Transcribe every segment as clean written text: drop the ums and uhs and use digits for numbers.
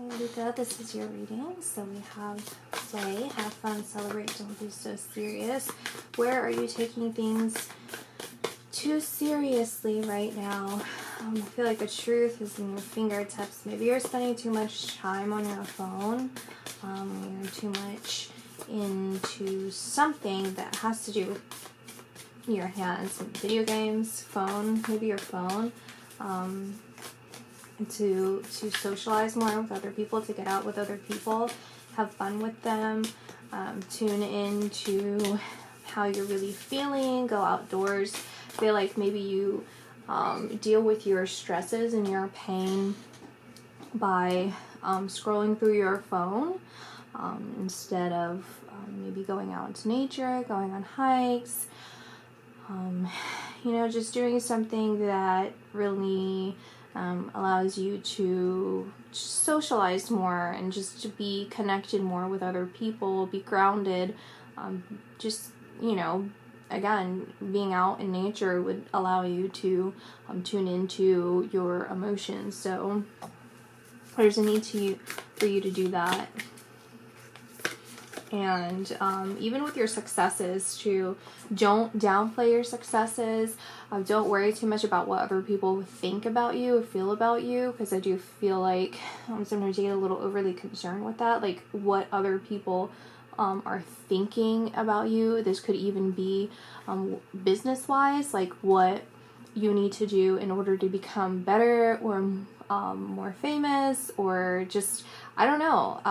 Hi Luka, this is your reading. So we have play, have fun, celebrate, don't be so serious. Where are you taking things too seriously right now? I feel like the truth is in your fingertips. Maybe you're spending too much time on your phone. You're too much into something that has to do with your hands, video games, phone, maybe your phone. To socialize more with other people, to get out with other people, have fun with them, tune into how you're really feeling, go outdoors. Feel like maybe you deal with your stresses and your pain by scrolling through your phone instead of maybe going out into nature, going on hikes, just doing something that really allows you to socialize more and just to be connected more with other people, be grounded. Again, being out in nature would allow you to tune into your emotions. So there's a need for you to do that. And even with your successes, don't downplay your successes. Don't worry too much about what other people think about you or feel about you, because I do feel like sometimes you get a little overly concerned with that, like what other people are thinking about you. This could even be business-wise, like what you need to do in order to become better or more famous, or just, I don't know.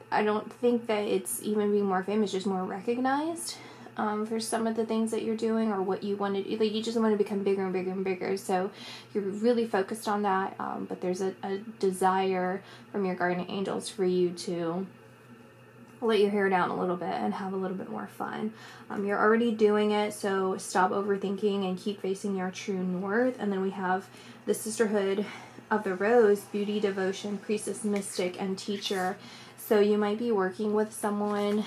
I don't think that it's even being more famous, just more recognized for some of the things that you're doing or what you want to do. Like, you just want to become bigger and bigger and bigger. So you're really focused on that. But there's a desire from your guardian angels for you to let your hair down a little bit and have a little bit more fun. You're already doing it, so stop overthinking and keep facing your true north. And then we have the Sisterhood of the Rose, beauty, devotion, priestess, mystic, and teacher. So you might be working with someone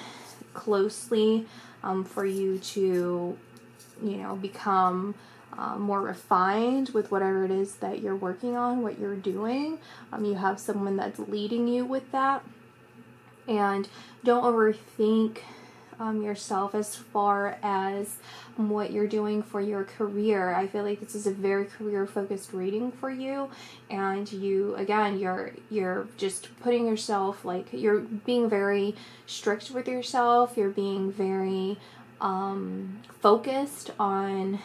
closely for you to, become more refined with whatever it is that you're working on, what you're doing. You have someone that's leading you with that. And don't overthink yourself as far as what you're doing for your career. I feel like this is a very career-focused reading for you, and you're just putting yourself, like, you're being very strict with yourself. You're being very focused on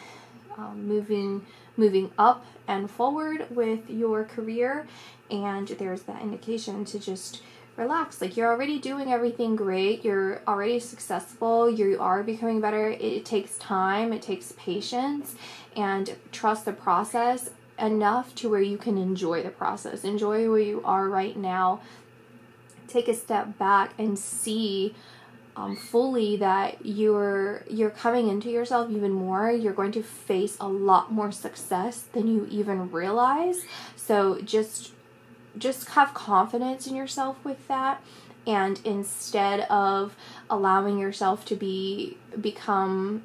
moving up and forward with your career, and there's that indication to just relax. Like, you're already doing everything great. You're already successful. You are becoming better. It takes time. It takes patience, and trust the process enough to where you can enjoy the process. Enjoy where you are right now. Take a step back and see fully that you're coming into yourself even more. You're going to face a lot more success than you even realize. So just have confidence in yourself with that, and instead of allowing yourself to become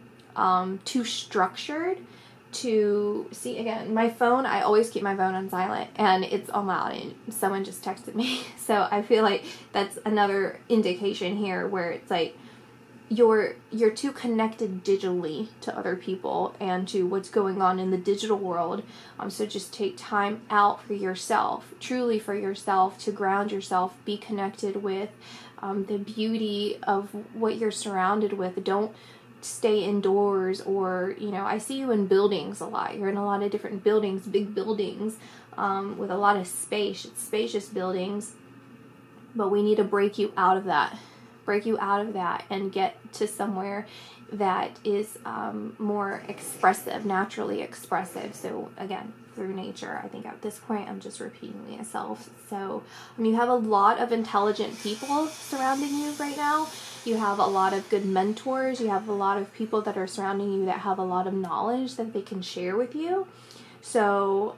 too structured, to see, again, my phone, I always keep my phone on silent and it's on loud, and someone just texted me. So I feel like that's another indication here where it's like you're too connected digitally to other people and to what's going on in the digital world. So just take time out for yourself, truly for yourself, to ground yourself, be connected with the beauty of what you're surrounded with. Don't stay indoors, or, I see you in buildings a lot. You're in a lot of different buildings, big buildings, with a lot of space. It's spacious buildings, but we need to break you out of that and get to somewhere that is more expressive, naturally expressive. So again, through nature. I think at this point I'm just repeating myself. So you have a lot of intelligent people surrounding you right now. You have a lot of good mentors. You have a lot of people that are surrounding you that have a lot of knowledge that they can share with you. So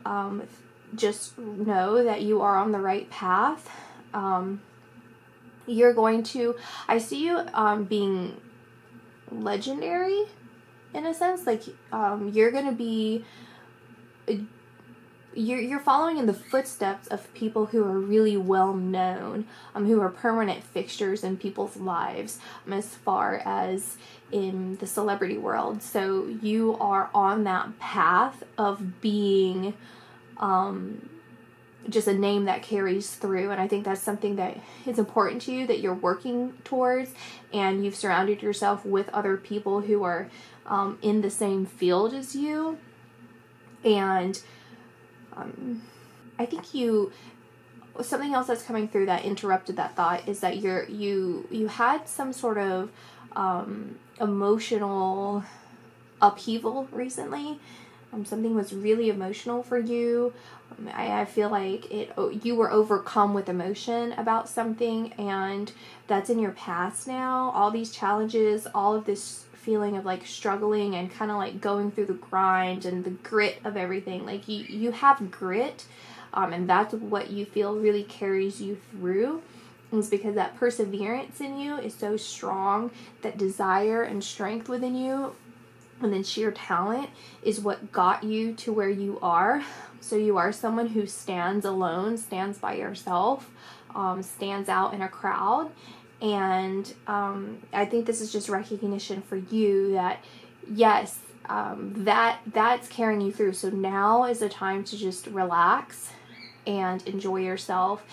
just know that you are on the right path. You're going to, I see you being legendary in a sense. Like you're going to be you're following in the footsteps of people who are really well known, who are permanent fixtures in people's lives, as far as in the celebrity world. So you are on that path of being just a name that carries through, and I think that's something that is important to you, that you're working towards, and you've surrounded yourself with other people who are in the same field as you. And I think something else that's coming through that interrupted that thought is that you had some sort of emotional upheaval recently. Something was really emotional for you. I feel like you were overcome with emotion about something, and that's in your past now. All these challenges, all of this feeling of like struggling and kind of like going through the grind and the grit of everything. Like you have grit, and that's what you feel really carries you through. It's because that perseverance in you is so strong, that desire and strength within you, and then sheer talent is what got you to where you are. So you are someone who stands alone, stands by yourself, stands out in a crowd. And I think this is just recognition for you that, yes, that's carrying you through. So now is the time to just relax and enjoy yourself,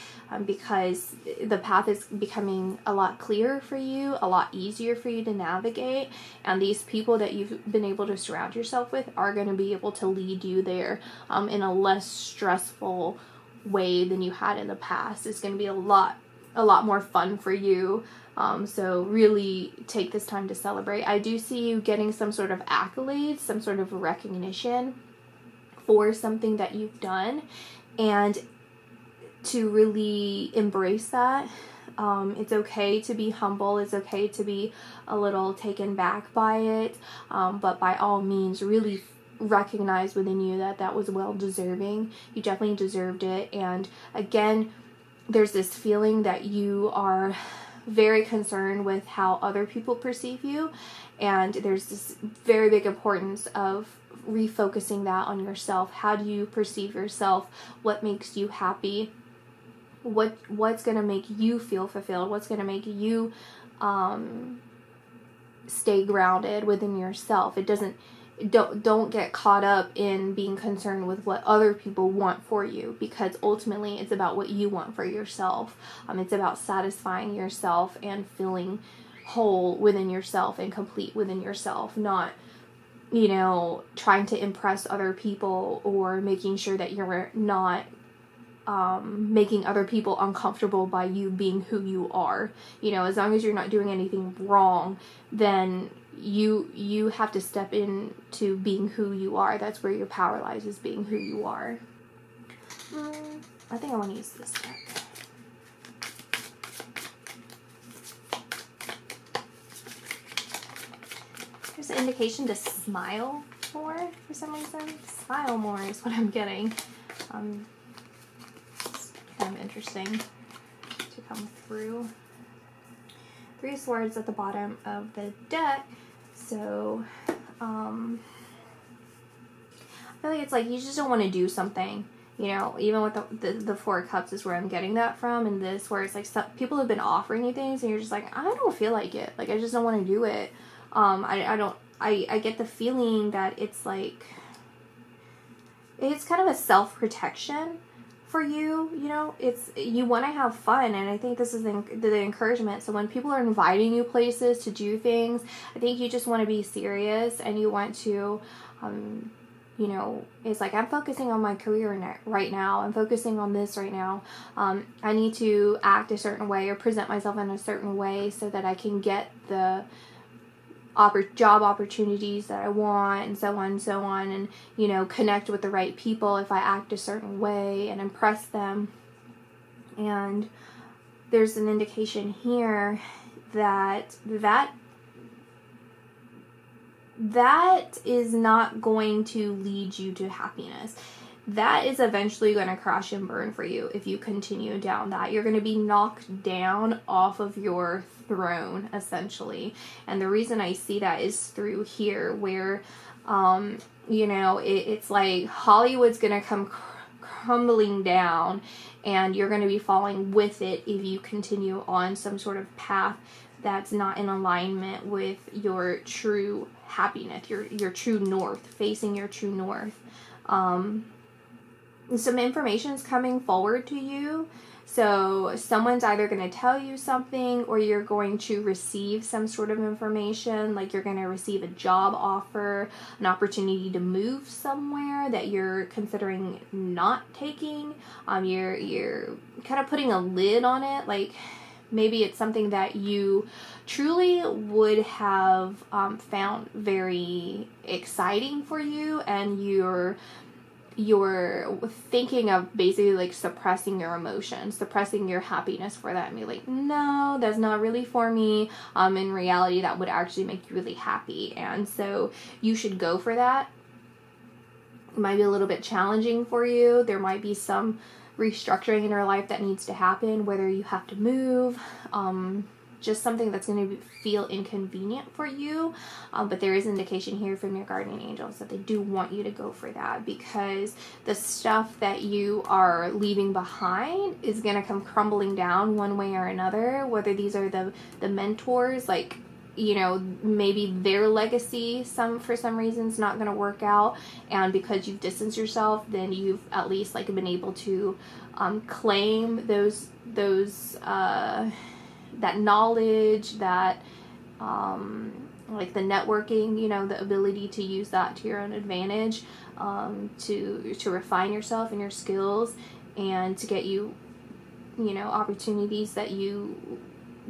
because the path is becoming a lot clearer for you, a lot easier for you to navigate, and these people that you've been able to surround yourself with are going to be able to lead you there in a less stressful way than you had in the past. It's going to be a lot more fun for you. So really take this time to celebrate. I do see you getting some sort of accolades, some sort of recognition for something that you've done, and to really embrace that. It's okay to be humble. It's okay to be a little taken back by it. But by all means, really recognize within you that was well deserving. You definitely deserved it. And again, there's this feeling that you are very concerned with how other people perceive you. And there's this very big importance of refocusing that on yourself. How do you perceive yourself? What makes you happy? What's going to make you feel fulfilled? What's going to make you stay grounded within yourself? Don't get caught up in being concerned with what other people want for you, because ultimately it's about what you want for yourself. It's about satisfying yourself and feeling whole within yourself and complete within yourself, not trying to impress other people or making sure that you're not making other people uncomfortable by you being who you are. As long as you're not doing anything wrong, then you have to step into being who you are. That's where your power lies, is being who you are. I think I want to use this deck. There's an indication to smile more for some reason. Smile more is what I'm getting. It's kind of interesting to come through. 3 swords at the bottom of the deck. So, I feel like it's like you just don't want to do something. Even with the 4 cups is where I'm getting that from. And this, where it's like people have been offering you things and you're just like, I don't feel like it. Like, I just don't want to do it. I get the feeling that it's like, it's kind of a self-protection for you. It's, you want to have fun, and I think this is the encouragement. So when people are inviting you places to do things, I think you just want to be serious, and you want to, it's like, I'm focusing on my career right now. I'm focusing on this right now. I need to act a certain way or present myself in a certain way so that I can get the job opportunities that I want, and so on, and connect with the right people if I act a certain way and impress them. And there's an indication here that is not going to lead you to happiness. That is eventually going to crash and burn for you if you continue down that. You're going to be knocked down off of your throne, essentially. And the reason I see that is through here, where, it's like Hollywood's going to come crumbling down, and you're going to be falling with it if you continue on some sort of path that's not in alignment with your true happiness, your true north, facing your true north. Some information is coming forward to you. So someone's either going to tell you something, or you're going to receive some sort of information, like you're going to receive a job offer, an opportunity to move somewhere that you're considering not taking. You're kind of putting a lid on it, like maybe it's something that you truly would have found very exciting for you, and you're thinking of basically like suppressing your emotions, suppressing your happiness for that, and be like, no, that's not really for me. In reality, that would actually make you really happy, and so you should go for that. It might be a little bit challenging for you. There might be some restructuring in your life that needs to happen, whether you have to move, just something that's going to feel inconvenient for you, but there is indication here from your guardian angels that they do want you to go for that, because the stuff that you are leaving behind is going to come crumbling down one way or another, whether these are the mentors, like, you know, maybe their legacy for some reason is not going to work out, and because you've distanced yourself, then you've at least like been able to claim those that knowledge, that like the networking, you know, the ability to use that to your own advantage, to refine yourself and your skills, and to get you, you know, opportunities that you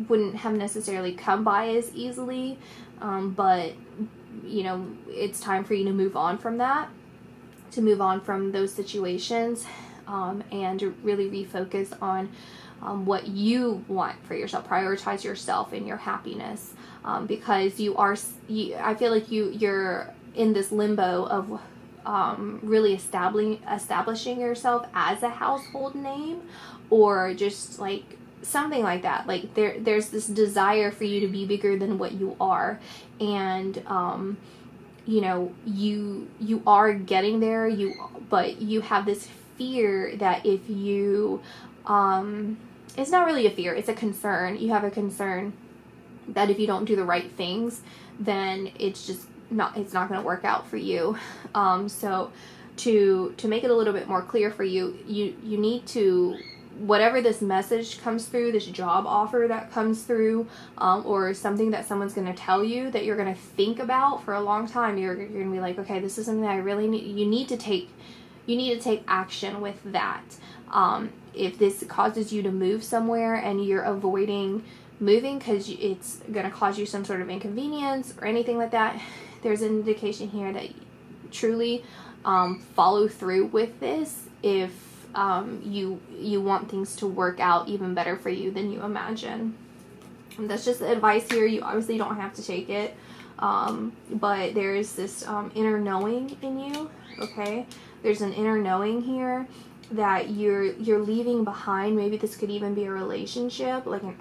wouldn't have necessarily come by as easily, but you know, it's time for you to move on from that, to move on from those situations, and to really refocus on what you want for yourself. Prioritize yourself and your happiness, because I feel like you're in this limbo of really establishing yourself as a household name, or just like something like that. Like there's this desire for you to be bigger than what you are, and you know, you are getting there, but you have this fear that if you it's not really a fear, it's a concern. You have a concern that if you don't do the right things, then it's not going to work out for you. So to make it a little bit more clear for you, you need to, whatever this message comes through, this job offer that comes through, or something that someone's going to tell you that you're going to think about for a long time, you're going to be like, okay, this is something that I really need. You need to take action with that. If this causes you to move somewhere and you're avoiding moving because it's going to cause you some sort of inconvenience or anything like that, there's an indication here that truly follow through with this if you want things to work out even better for you than you imagine. And that's just the advice here. You obviously don't have to take it, but there's this inner knowing in you. Okay, there's an inner knowing here that you're leaving behind. Maybe this could even be a relationship, like an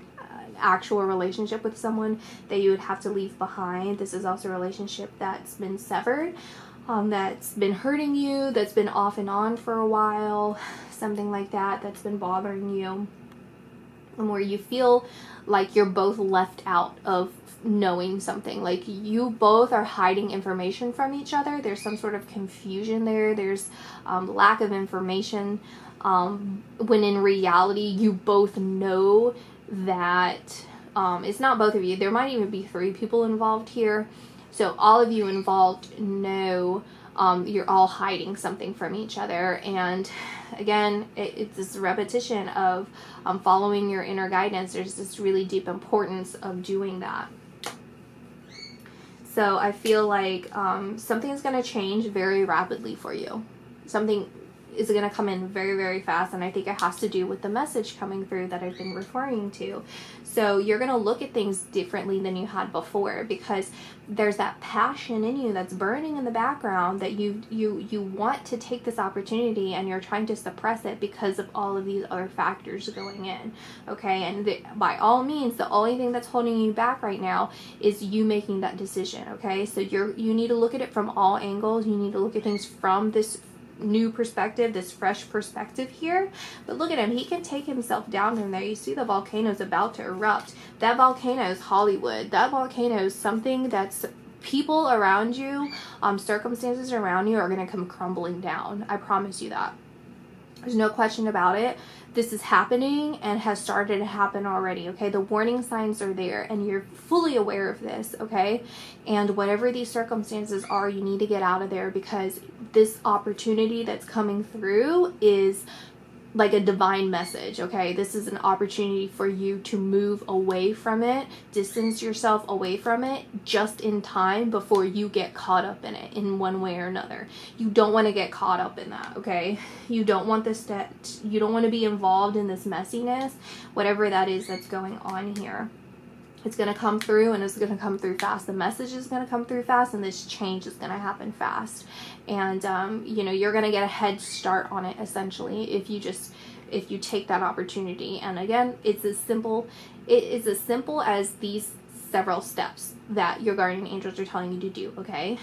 actual relationship with someone that you would have to leave behind. This is also a relationship that's been severed, that's been hurting you, that's been off and on for a while, something like that, that's been bothering you, and where you feel like you're both left out of knowing something. Like you both are hiding information from each other. There's some sort of confusion there. There's lack of information, when in reality you both know that it's not both of you. There might even be 3 people involved here. So all of you involved know you're all hiding something from each other. And again, it's this repetition of following your inner guidance. There's this really deep importance of doing that. So I feel like something is going to change very rapidly for you. Something is going to come in very, very fast, and I think it has to do with the message coming through that I've been referring to. So you're going to look at things differently than you had before, because there's that passion in you that's burning in the background that you want to take this opportunity, and you're trying to suppress it because of all of these other factors going in. Okay, and by all means, the only thing that's holding you back right now is you making that decision. Okay, so you need to look at it from all angles. You need to look at things from this new perspective, this fresh perspective here. But look at him. He can take himself down from there. You see the volcano's about to erupt. That volcano is Hollywood. That volcano is something that's people around you, circumstances around you are going to come crumbling down. I promise you that. There's no question about it. This is happening and has started to happen already, okay? The warning signs are there and you're fully aware of this, okay? And whatever these circumstances are, you need to get out of there, because this opportunity that's coming through is like a divine message, okay? This is an opportunity for you to move away from it, distance yourself away from it just in time before you get caught up in it in one way or another. You don't want to get caught up in that, okay? You don't want this you don't want to be involved in this messiness, whatever that is that's going on here. It's going to come through, and it's going to come through fast. The message is going to come through fast, and this change is going to happen fast. And, you know, you're going to get a head start on it, essentially, if you take that opportunity. And again, it's as simple as these several steps that your guardian angels are telling you to do, okay?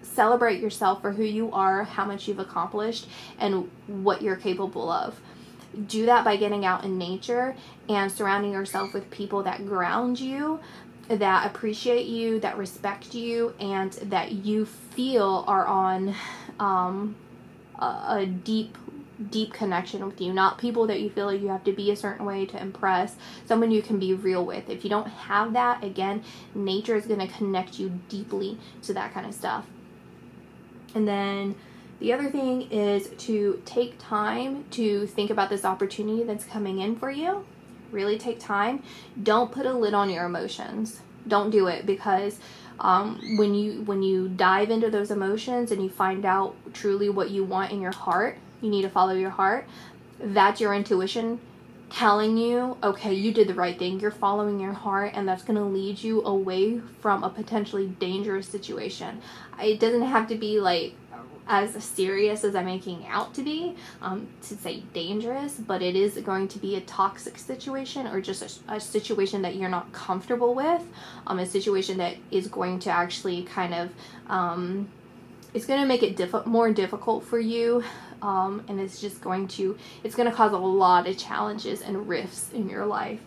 Celebrate yourself for who you are, how much you've accomplished, and what you're capable of. Do that by getting out in nature and surrounding yourself with people that ground you, that appreciate you, that respect you, and that you feel are on a deep connection with you. Not people that you feel like you have to be a certain way to impress. Someone you can be real with. If you don't have that, again, nature is going to connect you deeply to that kind of stuff. And then the other thing is to take time to think about this opportunity that's coming in for you. Really take time. Don't put a lid on your emotions. Don't do it, because when you dive into those emotions and you find out truly what you want in your heart, you need to follow your heart. That's your intuition telling you, okay, you did the right thing. You're following your heart, and that's going to lead you away from a potentially dangerous situation. It doesn't have to be like as serious as I'm making out to be, to say dangerous, but it is going to be a toxic situation, or just a situation that you're not comfortable with, a situation that is going to actually kind of, it's going to make it more difficult for you, and it's going to cause a lot of challenges and rifts in your life,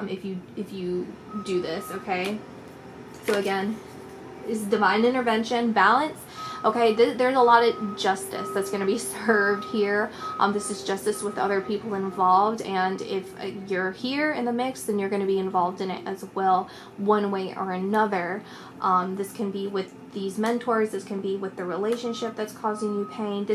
if you do this, okay? So again, is divine intervention, balance. Okay, there's a lot of justice that's going to be served here. This is justice with other people involved, and if you're here in the mix, then you're going to be involved in it as well, one way or another. This can be with these mentors. This can be with the relationship that's causing you pain.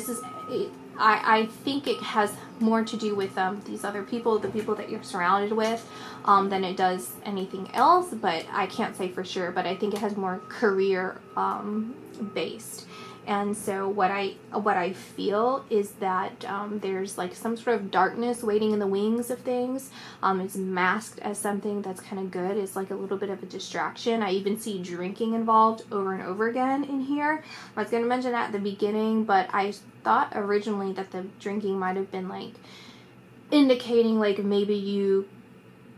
I think it has more to do with these other people, the people that you're surrounded with, than it does anything else, but I can't say for sure, but I think it has more career based. And so what I feel is that there's like some sort of darkness waiting in the wings of things. It's masked as something that's kind of good. It's like a little bit of a distraction. I even see drinking involved over and over again in here. I was going to mention that at the beginning, but I thought originally that the drinking might have been like indicating like maybe you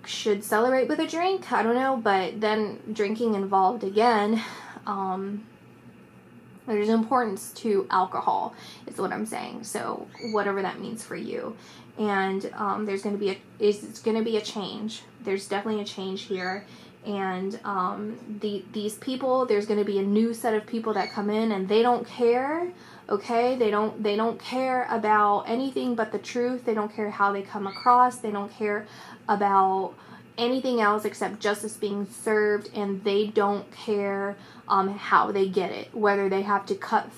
should celebrate with a drink. I don't know, but then drinking involved again. There's importance to alcohol, is what I'm saying. So whatever that means for you, and there's going to be it's going to be a change. There's definitely a change here, and these people. There's going to be a new set of people that come in, and they don't care. Okay, they don't care about anything but the truth. They don't care how they come across. They don't care about anything else except justice being served, and they don't care how they get it, whether they have to cut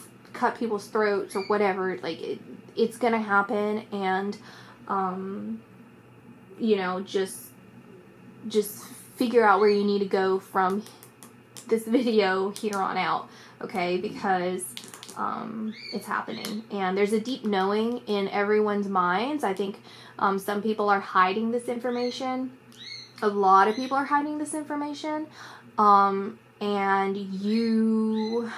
people's throats or whatever. Like it's gonna happen, and you know, just figure out where you need to go from this video here on out, okay? Because it's happening, and there's a deep knowing in everyone's minds. I think some people are hiding this information. A lot of people are hiding this information, and you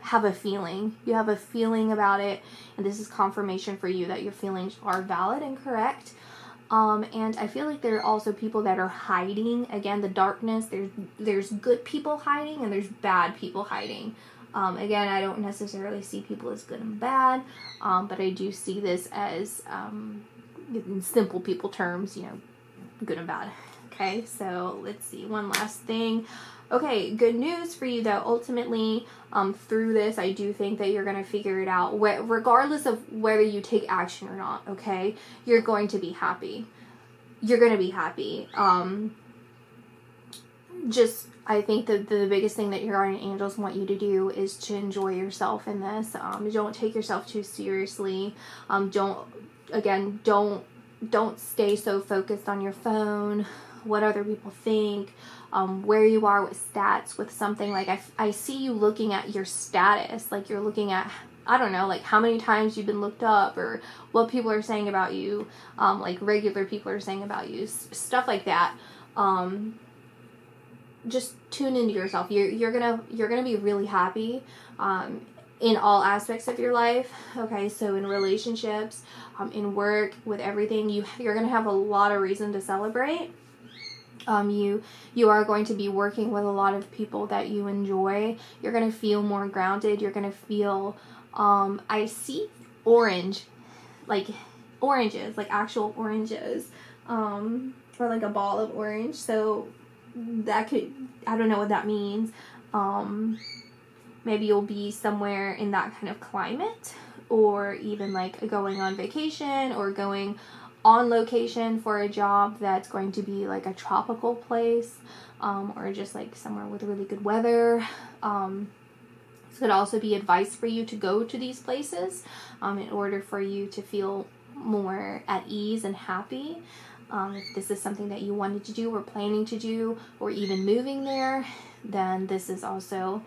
have a feeling. You have a feeling about it, and this is confirmation for you that your feelings are valid and correct. And I feel like there are also people that are hiding. Again, the darkness. There's good people hiding, and there's bad people hiding. Again, I don't necessarily see people as good and bad, but I do see this as, in simple people terms, good and bad. Okay, so let's see, one last thing. Okay, good news for you though. Ultimately, through this, I do think that you're going to figure it out. Regardless of whether you take action or not, okay? You're going to be happy. You're going to be happy. I think that the biggest thing that your guardian angels want you to do is to enjoy yourself in this. Don't take yourself too seriously. Don't stay so focused on your phone, what other people think, where you are with stats, with something. Like, I see you looking at your status, like you're looking at, I don't know, like how many times you've been looked up, or what people are saying about you, like regular people are saying about you, stuff like that. Just tune into yourself. You're gonna be really happy, in all aspects of your life. Okay, so in relationships, in work, with everything, you're gonna have a lot of reason to celebrate. You are going to be working with a lot of people that you enjoy. You're gonna feel more grounded. You're gonna feel, I see orange, like oranges, like actual oranges, or like a ball of orange. So that could, I don't know what that means. Maybe you'll be somewhere in that kind of climate, or even like going on vacation or going on location for a job that's going to be like a tropical place, or just like somewhere with really good weather. This could also be advice for you to go to these places, in order for you to feel more at ease and happy. If this is something that you wanted to do or planning to do, or even moving there, then this is also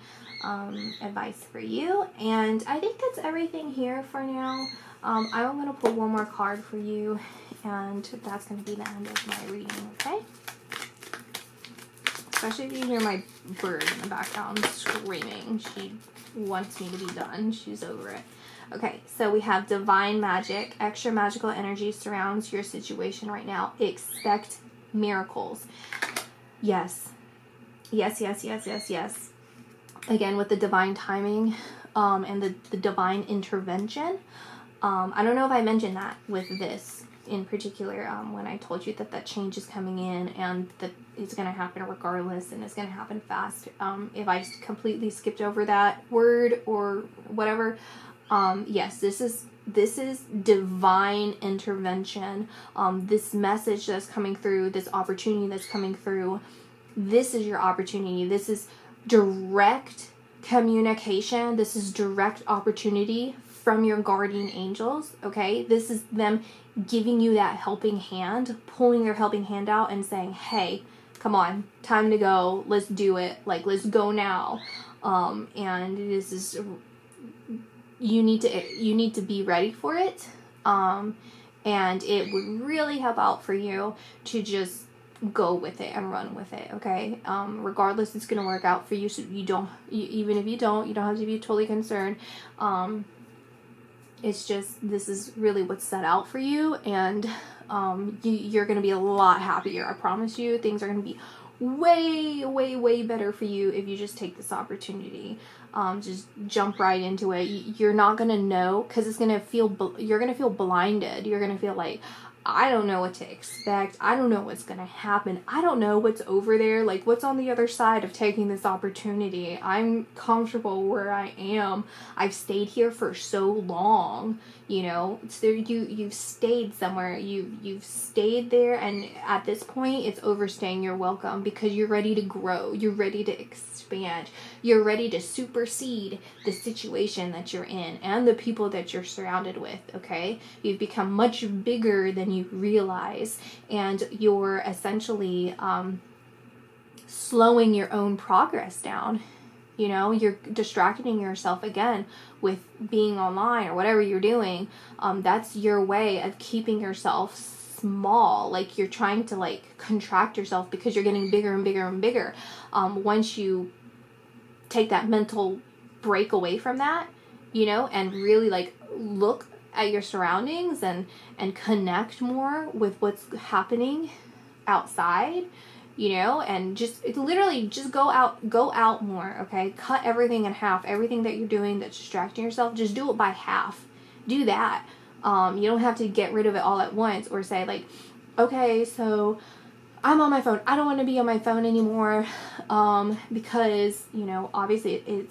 advice for you. And I think that's everything here for now. I'm going to pull one more card for you, and that's going to be the end of my reading, okay? Especially if you hear my bird in the background screaming. She wants me to be done. She's over it. Okay, so we have divine magic. Extra magical energy surrounds your situation right now. Expect miracles. Yes. Yes, yes, yes, yes, yes. Again, with the divine timing, and the divine intervention. I don't know if I mentioned that with this in particular, when I told you that change is coming in, and that it's going to happen regardless, and it's going to happen fast. If I completely skipped over that word or whatever, yes, this is divine intervention. This message that's coming through, this opportunity that's coming through, this is your opportunity. This is direct communication. This is direct opportunity from your guardian angels, okay? This is them giving you that helping hand, pulling their helping hand out and saying, hey, come on, time to go. Let's do it. Like, let's go now. And this is, you need to be ready for it. And it would really help out for you to just go with it and run with it, okay? Regardless, it's going to work out for you, so even if you don't have to be totally concerned. It's just, this is really what's set out for you, and you're going to be a lot happier. I promise you, things are going to be way, way, way better for you if you just take this opportunity. Just jump right into it. You're not going to know, because it's going to feel, you're going to feel blinded. You're going to feel like, I don't know what to expect. I don't know what's going to happen. I don't know what's over there. Like, what's on the other side of taking this opportunity? I'm comfortable where I am. I've stayed here for so long, you know. So you've stayed somewhere. You've stayed there, and at this point, it's overstaying your welcome, because you're ready to grow. You're ready to expand. You're ready to supersede the situation that you're in and the people that you're surrounded with, okay? You've become much bigger than you realize, and you're essentially slowing your own progress down. You know, you're distracting yourself again with being online or whatever you're doing. That's your way of keeping yourself small. Like, you're trying to like contract yourself because you're getting bigger and bigger and bigger. Once you take that mental break away from that, you know, and really like look at your surroundings and connect more with what's happening outside, you know, and just literally just go out more, okay? Cut everything in half. Everything that you're doing that's distracting yourself, just do it by half. Do that. You don't have to get rid of it all at once, or say like, okay, so I'm on my phone. I don't want to be on my phone anymore, because, you know, obviously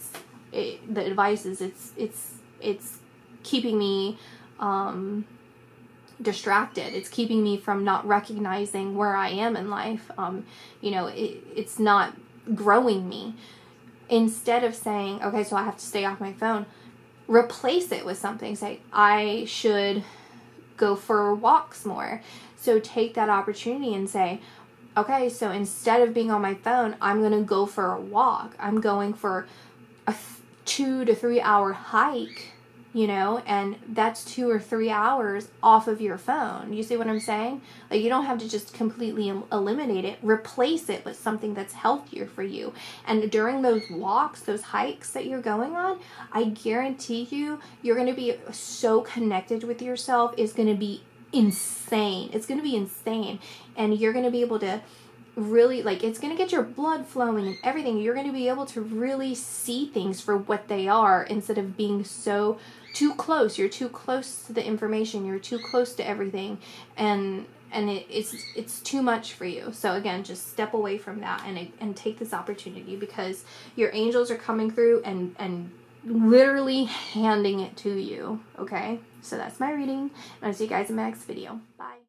the advice is it's keeping me distracted. It's keeping me from not recognizing where I am in life. You know, it's not growing me. Instead of saying, okay, so I have to stay off my phone, replace it with something. Say, I should go for walks more. So take that opportunity and say, okay, so instead of being on my phone, I'm going to go for a walk. I'm going for a 2 to 3 hour hike, you know, and that's 2 or 3 hours off of your phone. You see what I'm saying? Like, you don't have to just completely eliminate it. Replace it with something that's healthier for you. And during those walks, those hikes that you're going on, I guarantee you, you're going to be so connected with yourself. It's going to be insane. It's going to be insane. And you're going to be able to really, like, it's going to get your blood flowing and everything. You're going to be able to really see things for what they are, instead of being so too close. You're too close to the information. You're too close to everything. And it's too much for you. So again, just step away from that and take this opportunity, because your angels are coming through and literally handing it to you. Okay? So that's my reading. And I'll see you guys in my next video. Bye.